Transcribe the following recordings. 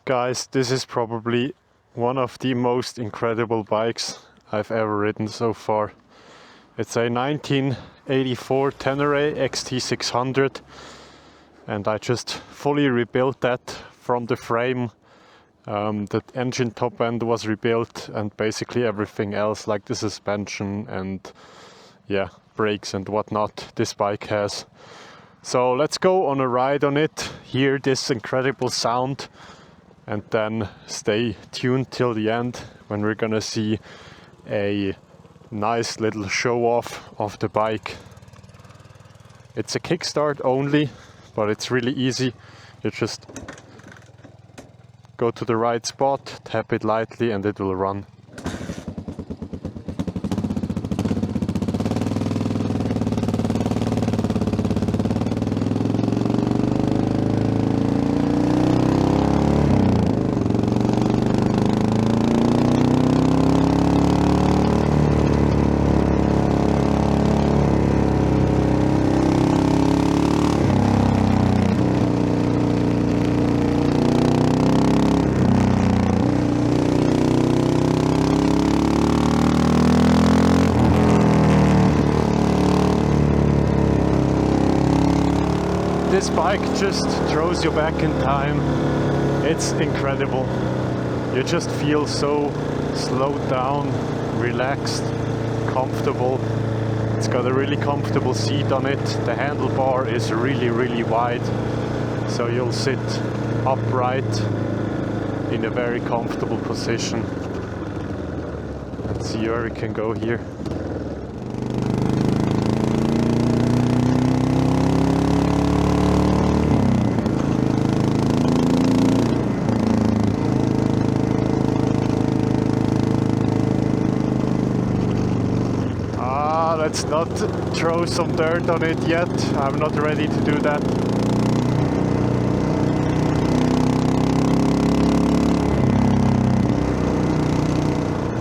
Guys, this is probably one of the most incredible bikes I've ever ridden so far. It's a 1984 Ténéré XT600 and I just fully rebuilt that from the frame. The engine top end was rebuilt and basically everything else like the suspension and yeah, brakes and whatnot this bike has. So let's go on a ride on it, hear this incredible sound, and then stay tuned till the end when we're gonna see a nice little show off of the bike. It's a kickstart only, but it's really easy. You just go to the right spot, tap it lightly and it will run. This bike just throws you back in time. It's incredible. You just feel so slowed down, relaxed, comfortable. It's got a really comfortable seat on it. The handlebar is really wide, so you'll sit upright in a very comfortable position. Let's see where we can go here. Let's not throw some dirt on it yet. I'm not ready to do that.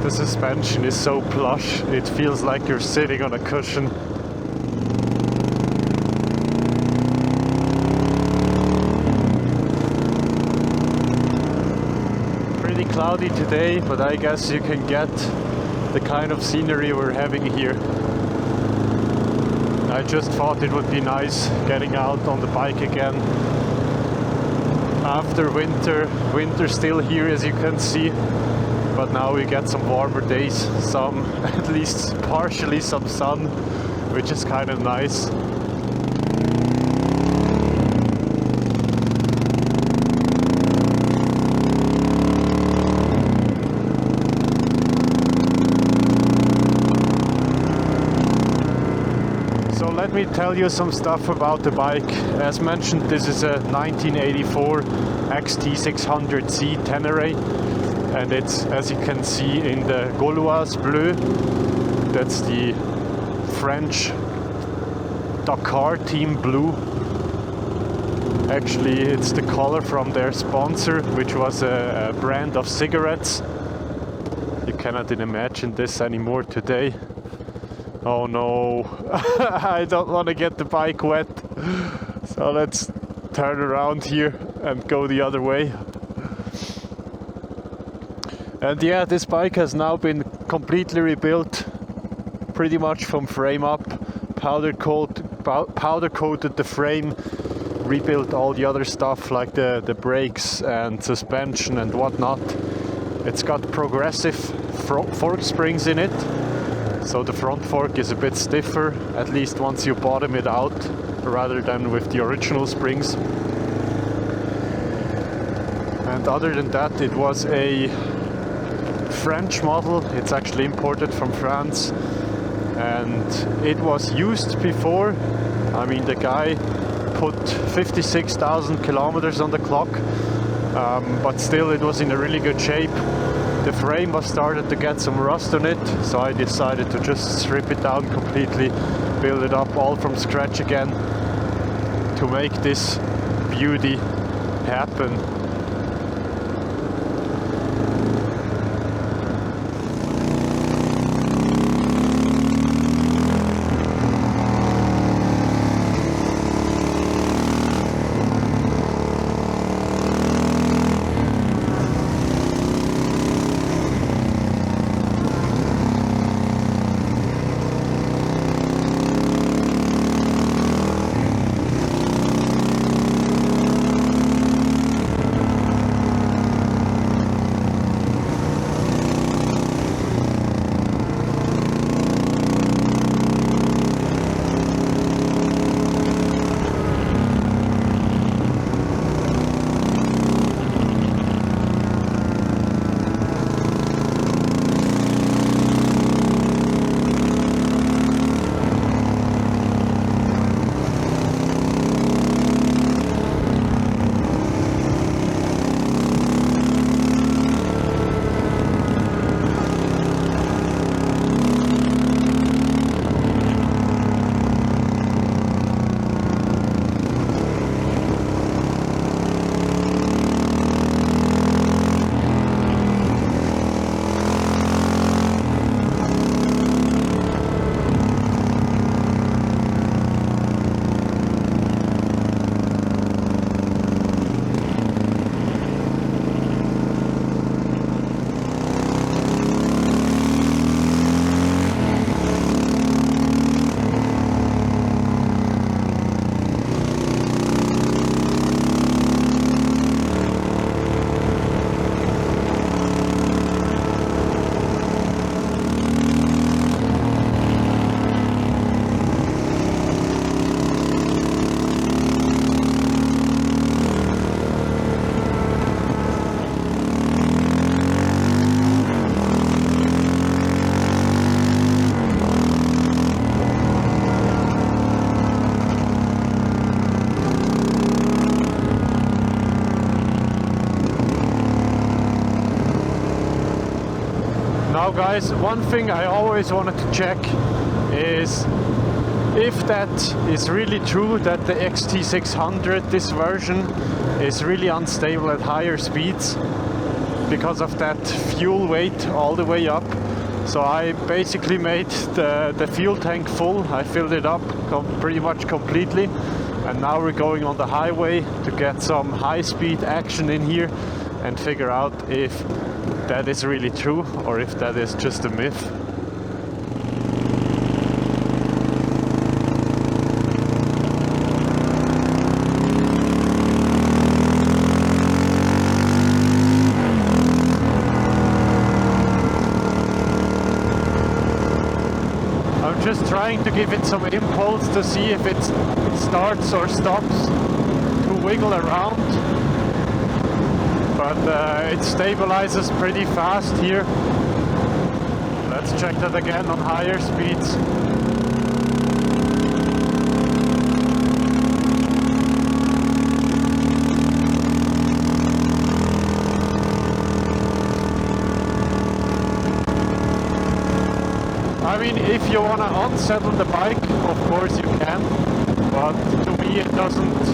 The suspension is so plush, it feels like you're sitting on a cushion. Pretty cloudy today, but I guess you can get the kind of scenery we're having here. I just thought it would be nice getting out on the bike again after winter. Winter's still here, as you can see, but now we get some warmer days, some, at least partially some sun, which is kind of nice. So let me tell you some stuff about the bike. As mentioned, this is a 1984 XT600Z Ténéré, and it's, as you can see, in the Gauloises Blue. That's the French Dakar team blue. Actually, it's the color from their sponsor, which was a brand of cigarettes. You cannot imagine this anymore today. Oh no, I don't want to get the bike wet, so let's turn around here and go the other way. And yeah, this bike has now been completely rebuilt, pretty much from frame up, powder coated the frame, rebuilt all the other stuff like the brakes and suspension and whatnot. It's got progressive fork springs in it. So the front fork is a bit stiffer, at least once you bottom it out, rather than with the original springs. And other than that, it was a French model. It's actually imported from France. And it was used before. I mean, the guy put 56,000 kilometers on the clock, but still it was in a really good shape. The frame was started to get some rust on it, so I decided to just strip it down completely, build it up all from scratch again to make this beauty happen. Now guys, one thing I always wanted to check is if that is really true, that the XT600, this version, is really unstable at higher speeds because of that fuel weight all the way up. So I basically made the fuel tank full. I filled it up pretty much completely, and now we're going on the highway to get some high-speed action in here and figure out if that is really true or if that is just a myth. Just trying to give it some impulse to see if it starts or stops to wiggle around, but it stabilizes pretty fast here. Let's check that again on higher speeds. I mean, if you want to unsettle the bike, of course you can, but to me it doesn't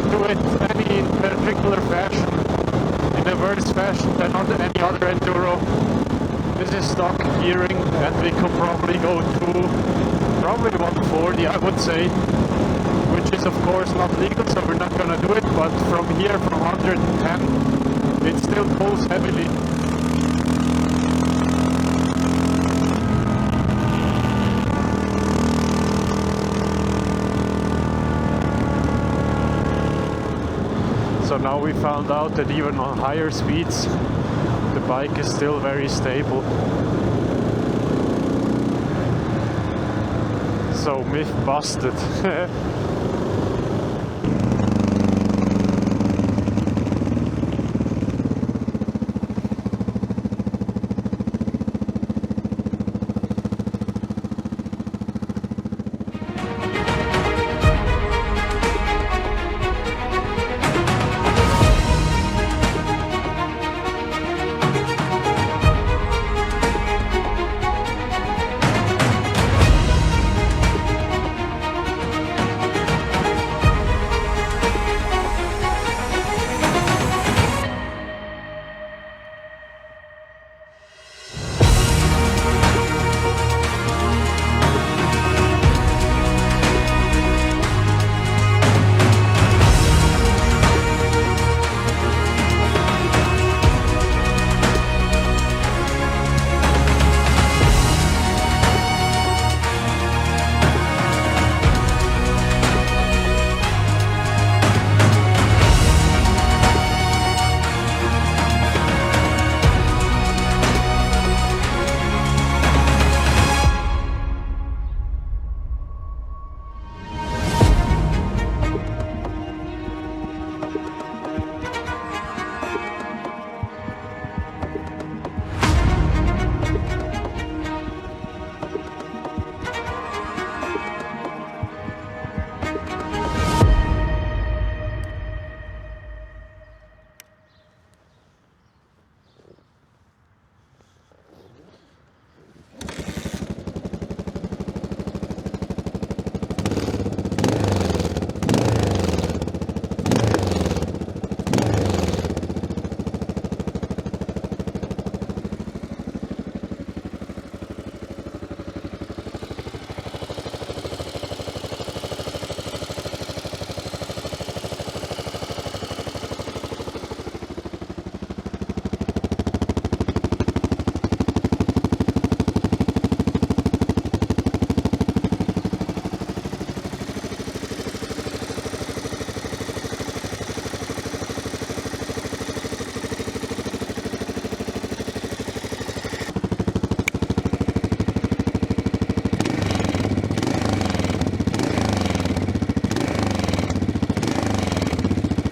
do it any particular fashion, in a worse fashion than any other Enduro. This is stock gearing, and we could probably go to probably 140, I would say, which is of course not legal, so we're not gonna do it, but from here, from 110, it still pulls heavily. So now we found out that even on higher speeds, the bike is still very stable. So myth busted.